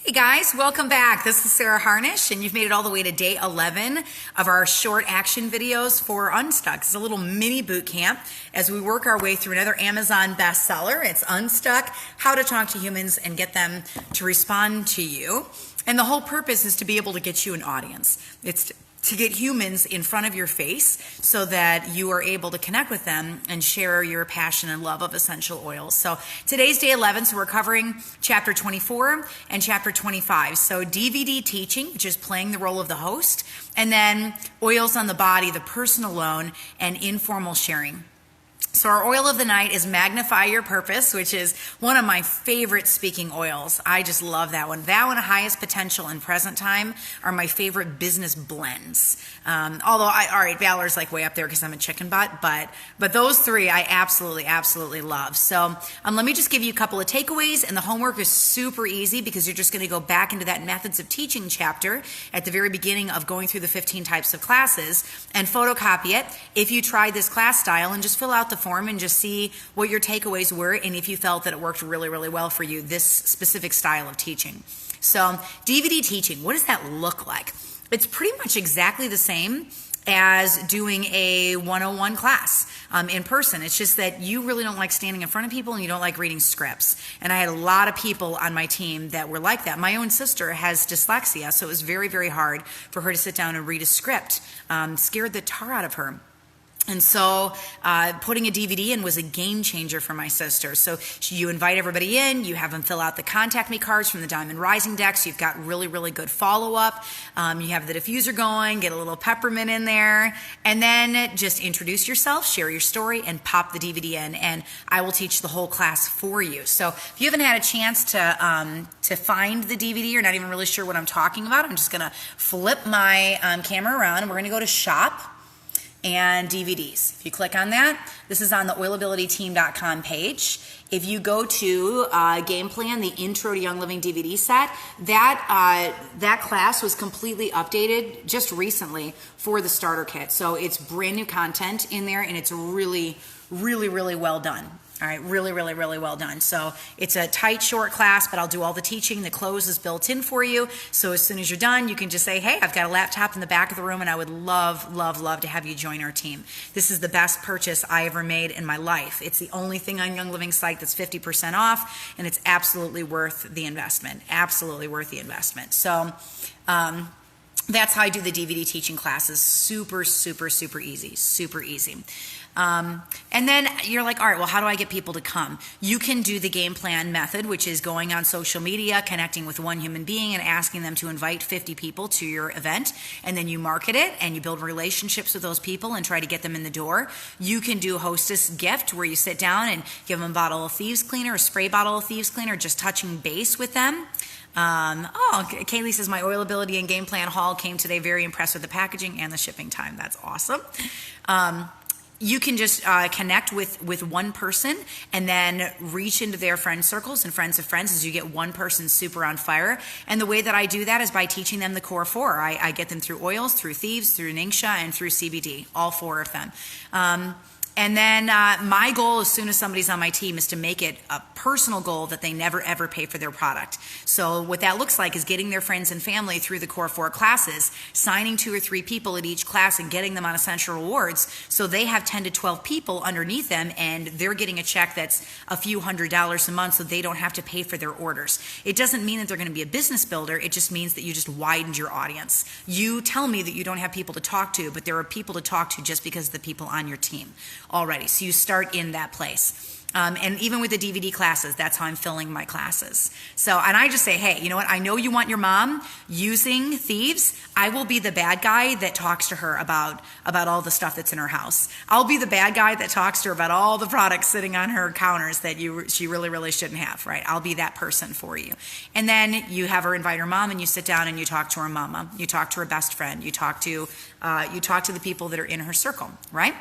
Hey guys, welcome back. This is Sarah Harnish, and you've made it all the way to day 11 of our short action videos for Unstuck. It's a little mini boot camp as we work our way through another Amazon bestseller. It's Unstuck, How to Talk to Humans and Get Them to Respond to You. And the whole purpose is to be able to get you an audience. It's to get humans in front of your face so that you are able to connect with them and share your passion and love of essential oils. So today's day 11, so we're covering chapter 24 and chapter 25. So DVD teaching, which is playing the role of the host, and then oils on the body, the personal loan, and informal sharing. So our oil of the night is Magnify Your Purpose, which is one of my favorite speaking oils. I just love that one. That one, Highest Potential and Present Time are my favorite business blends. All right, Valor's like way up there because I'm a chicken butt, but those three I absolutely love. So let me just give you a couple of takeaways, and the homework is super easy because you're just going to go back into that methods of teaching chapter at the very beginning of going through the 15 types of classes and photocopy it if you tried this class style and just fill out the form and just see what your takeaways were and if you felt that it worked really well for you, this specific style of teaching. So DVD teaching, what does that look like? It's pretty much exactly the same as doing a 101 class in person. It's just that you really don't like standing in front of people and you don't like reading scripts. And I had a lot of people on my team that were like that. My own sister has dyslexia, so it was very hard for her to sit down and read a script. Scared the tar out of her. And so putting a DVD in was a game changer for my sister. So you invite everybody in, you have them fill out the contact me cards from the Diamond Rising deck, so you've got really good follow-up. You have the diffuser going, get a little peppermint in there, and then just introduce yourself, share your story, and pop the DVD in, and I will teach the whole class for you. So if you haven't had a chance to find the DVD, you're not even really sure what I'm talking about, I'm just going to flip my camera around, and we're going to go to Shop and DVDs. If you click on that, this is on the oilabilityteam.com page. If you go to Game Plan, the Intro to Young Living DVD set, that class was completely updated just recently for the starter kit. So it's brand new content in there, and it's really well done. All right, really well done. So it's a tight, short class, but I'll do all the teaching. The close is built in for you. So as soon as you're done, you can just say, hey, I've got a laptop in the back of the room, and I would love to have you join our team. This is the best purchase I ever made in my life. It's the only thing on Young Living site that's 50% off, and it's absolutely worth the investment. Absolutely worth the investment. So that's how I do the DVD teaching classes. Super easy. Super easy. And then you're like, all right, well, how do I get people to come? You can do the game plan method, which is going on social media, connecting with one human being and asking them to invite 50 people to your event. And then you market it and you build relationships with those people and try to get them in the door. You can do hostess gift where you sit down and give them a bottle of thieves cleaner, a spray bottle of thieves cleaner, just touching base with them. Kaylee says, my Oilability and Game Plan haul came today. Very impressed with the packaging and the shipping time. That's awesome. You can just connect with one person and then reach into their friend circles and friends of friends as you get one person super on fire. And the way that I do that is by teaching them the core four. I get them through oils, through thieves, through Ningxia, and through CBD, all four of them. And then my goal as soon as somebody's on my team is to make it a personal goal that they never ever pay for their product. So what that looks like is getting their friends and family through the core four classes, signing 2 or 3 people at each class and getting them on Essential Rewards so they have 10 to 12 people underneath them and they're getting a check that's a few $100s a month so they don't have to pay for their orders. It doesn't mean that they're going to be a business builder. It just means that you just widened your audience. You tell me that you don't have people to talk to, but there are people to talk to just because of the people on your team already. So you start in that place. And even with the DVD classes, that's how I'm filling my classes. So, and I just say, hey, you know what? I know you want your mom using thieves. I will be the bad guy that talks to her about all the stuff that's in her house. I'll be the bad guy that talks to her about all the products sitting on her counters that she really shouldn't have, right? I'll be that person for you. And then you have her invite her mom and you sit down and you talk to her mama. You talk to her best friend. You talk to the people that are in her circle, right?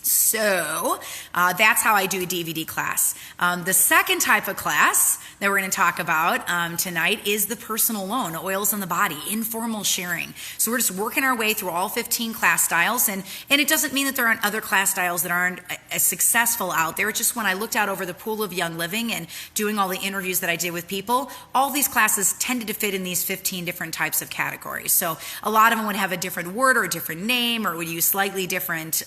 So that's how I do a DVD class. The second type of class that we're going to talk about tonight is the personal loan, oils in the body, informal sharing. So we're just working our way through all 15 class styles, and it doesn't mean that there aren't other class styles that aren't as successful out there. It's just when I looked out over the pool of young living and doing all the interviews that I did with people, all these classes tended to fit in these 15 different types of categories. So a lot of them would have a different word or a different name, or would use slightly different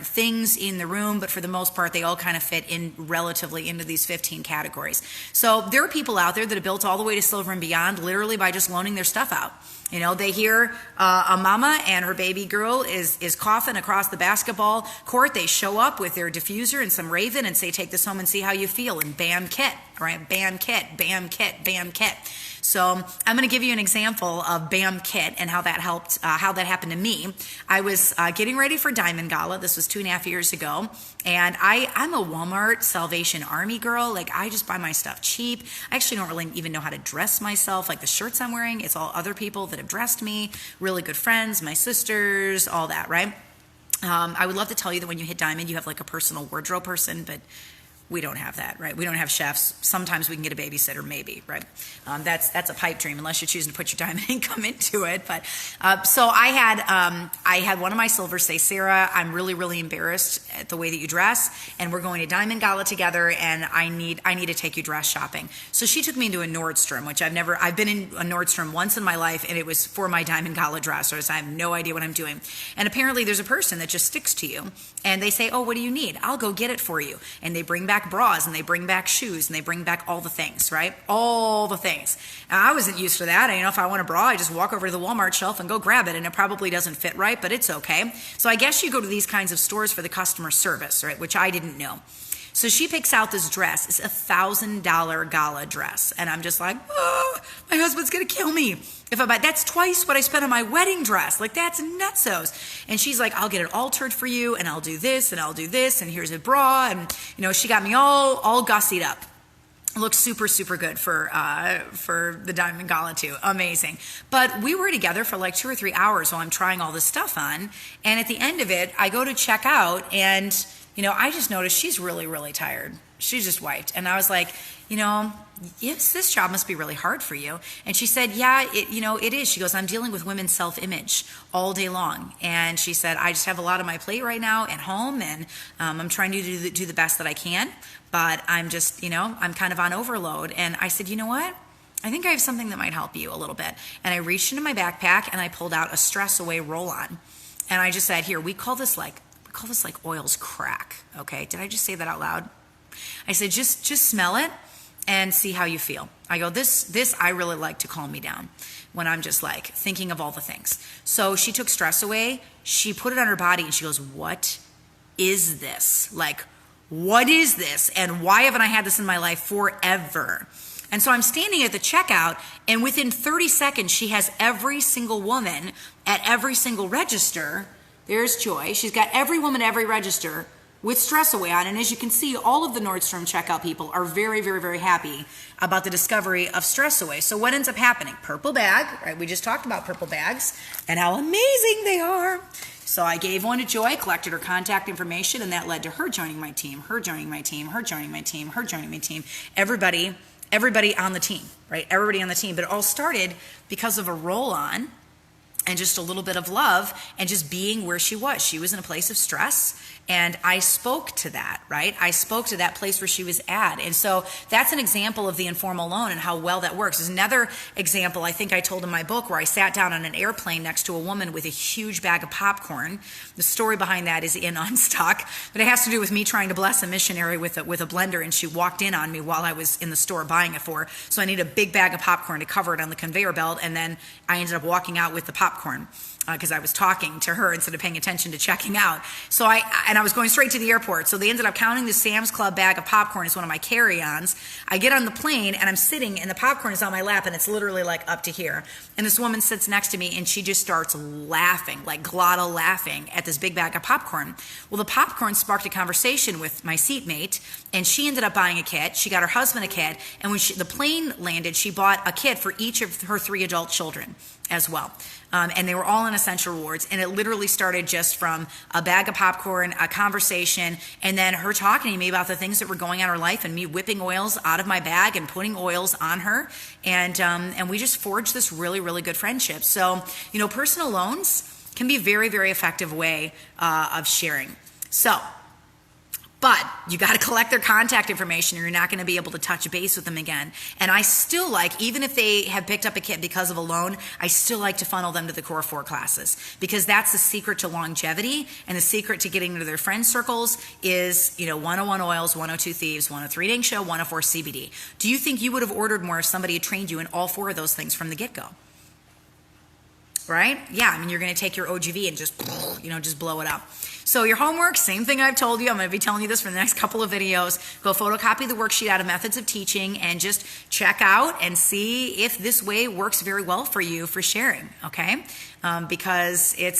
things in the room, but for the most part, they all kind of fit in relatively into these 15 categories. So there are people out there that have built all the way to silver and beyond literally by just loaning their stuff out. You know, they hear a mama and her baby girl is coughing across the basketball court. They show up with their diffuser and some Raven and say, take this home and see how you feel. And bam, kit, right? Bam, kit, bam, kit, bam, kit. So I'm going to give you an example of Bam Kit and how that helped, how that happened to me. I was getting ready for Diamond Gala. This was 2.5 years ago. And I'm a Walmart Salvation Army girl. Like, I just buy my stuff cheap. I actually don't really even know how to dress myself. Like, the shirts I'm wearing, it's all other people that have dressed me, really good friends, my sisters, all that, right? I would love to tell you that when you hit Diamond, you have like a personal wardrobe person, but we don't have that, right? We don't have chefs. Sometimes we can get a babysitter, maybe, right? That's a pipe dream, unless you're choosing to put your diamond income into it. But so I had one of my silvers say, Sarah, I'm really, really embarrassed at the way that you dress, and we're going to Diamond Gala together, and I need to take you dress shopping. So she took me into a Nordstrom, which I've been in a Nordstrom once in my life, and it was for my Diamond Gala dress, so I have no idea what I'm doing. And apparently there's a person that just sticks to you, and they say, oh, what do you need? I'll go get it for you. And they bring back bras, and they bring back shoes, and they bring back all the things, right? All the things. Now, I wasn't used to that. If I want a bra, I just walk over to the Walmart shelf and go grab it, and it probably doesn't fit right, but it's okay. So I guess you go to these kinds of stores for the customer service, right? Which I didn't know. So she picks out this dress. It's $1,000 gala dress. And I'm just like, oh, my husband's going to kill me if I buy. That's twice what I spent on my wedding dress. Like, that's nutsos. And she's like, I'll get it altered for you, and I'll do this, and I'll do this, and here's a bra. And, she got me all gussied up. Looks super, super good for the Diamond Gala too. Amazing. But we were together for like 2 or 3 hours while I'm trying all this stuff on. And at the end of it, I go to check out, and I just noticed she's really, really tired. She's just wiped. And I was like, yes, this job must be really hard for you. And she said, yeah, it is. She goes, I'm dealing with women's self-image all day long. And she said, I just have a lot on my plate right now at home, and I'm trying to do the best that I can. But I'm just, I'm kind of on overload. And I said, you know what? I think I have something that might help you a little bit. And I reached into my backpack, and I pulled out a stress away roll-on. And I just said, here, we call this like oil's crack. Okay. Did I just say that out loud? I said, just smell it and see how you feel. I go, this I really like to calm me down when I'm just like thinking of all the things. So she took stress away. She put it on her body, and she goes, what is this? Like, what is this? And why haven't I had this in my life forever? And so I'm standing at the checkout, and within 30 seconds, she has every single woman at every single register. There's Joy. She's got every woman at every register with stress away on. And as you can see, all of the Nordstrom checkout people are very, very, very happy about the discovery of stress away. So what ends up happening? Purple bag, right? We just talked about purple bags and how amazing they are. So I gave one to Joy, collected her contact information, and that led to her joining my team, her joining my team, her joining my team, her joining my team. Everybody on the team, right? Everybody on the team. But it all started because of a roll-on and just a little bit of love and just being where she was. She was in a place of stress, and I spoke to that, right? I spoke to that place where she was at. And so that's an example of the informal loan and how well that works. There's another example I think I told in my book where I sat down on an airplane next to a woman with a huge bag of popcorn. The story behind that is in Unstuck, but it has to do with me trying to bless a missionary with a blender, and she walked in on me while I was in the store buying it for her. So I needed a big bag of popcorn to cover it on the conveyor belt, and then I ended up walking out with the popcorn because I was talking to her instead of paying attention to checking out. So I was going straight to the airport. So they ended up counting the Sam's Club bag of popcorn as one of my carry-ons. I get on the plane, and I'm sitting, and the popcorn is on my lap, and it's literally like up to here. And this woman sits next to me, and she just starts laughing, like glottal laughing at this big bag of popcorn. Well, the popcorn sparked a conversation with my seatmate, and she ended up buying a kit. She got her husband a kit, and when the plane landed, she bought a kit for each of her 3 adult children. as well. And they were all in Essential Rewards. And it literally started just from a bag of popcorn, a conversation, and then her talking to me about the things that were going on in her life and me whipping oils out of my bag and putting oils on her. And we just forged this really, really good friendship. So, personal loans can be a very, very effective way of sharing. But you got to collect their contact information or you're not going to be able to touch base with them again. And I still like, even if they have picked up a kit because of a loan, I still like to funnel them to the Core 4 classes, because that's the secret to longevity, and the secret to getting into their friend circles is, 101 oils, 102 thieves, 103 dang show, 104 CBD. Do you think you would have ordered more if somebody had trained you in all 4 of those things from the get-go? Right? Yeah, you're going to take your OGV and just blow it up. So your homework, same thing I've told you. I'm going to be telling you this for the next couple of videos. Go photocopy the worksheet out of Methods of Teaching and just check out and see if this way works very well for you for sharing, okay? Because it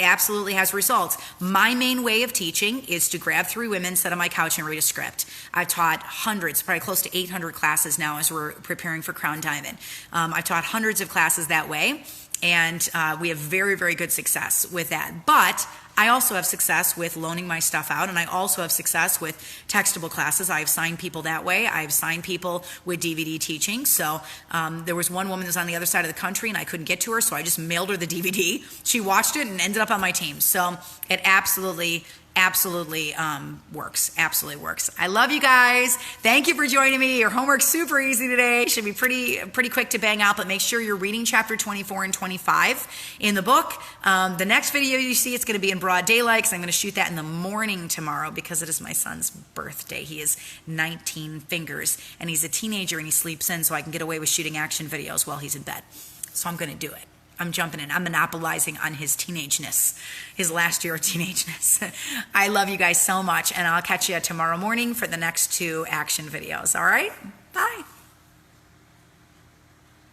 absolutely has results. My main way of teaching is to grab 3 women, sit on my couch, and read a script. I've taught hundreds, probably close to 800 classes now as we're preparing for Crown Diamond. I've taught hundreds of classes that way. And we have very, very good success with that. But I also have success with loaning my stuff out, and I also have success with textable classes. I've signed people that way. I've signed people with DVD teaching. So there was one woman that was on the other side of the country, and I couldn't get to her, so I just mailed her the DVD. She watched it and ended up on my team. So it absolutely works. Absolutely works. I love you guys. Thank you for joining me. Your homework's super easy today. Should be pretty quick to bang out, but make sure you're reading chapter 24 and 25 in the book. The next video you see, it's going to be in broad daylight, because I'm going to shoot that in the morning tomorrow because it is my son's birthday. He is 19 fingers, and he's a teenager, and he sleeps in, so I can get away with shooting action videos while he's in bed. So I'm going to do it. I'm jumping in. I'm monopolizing on his teenageness, his last year of teenageness. I love you guys so much, and I'll catch you tomorrow morning for the next 2 action videos. All right? Bye.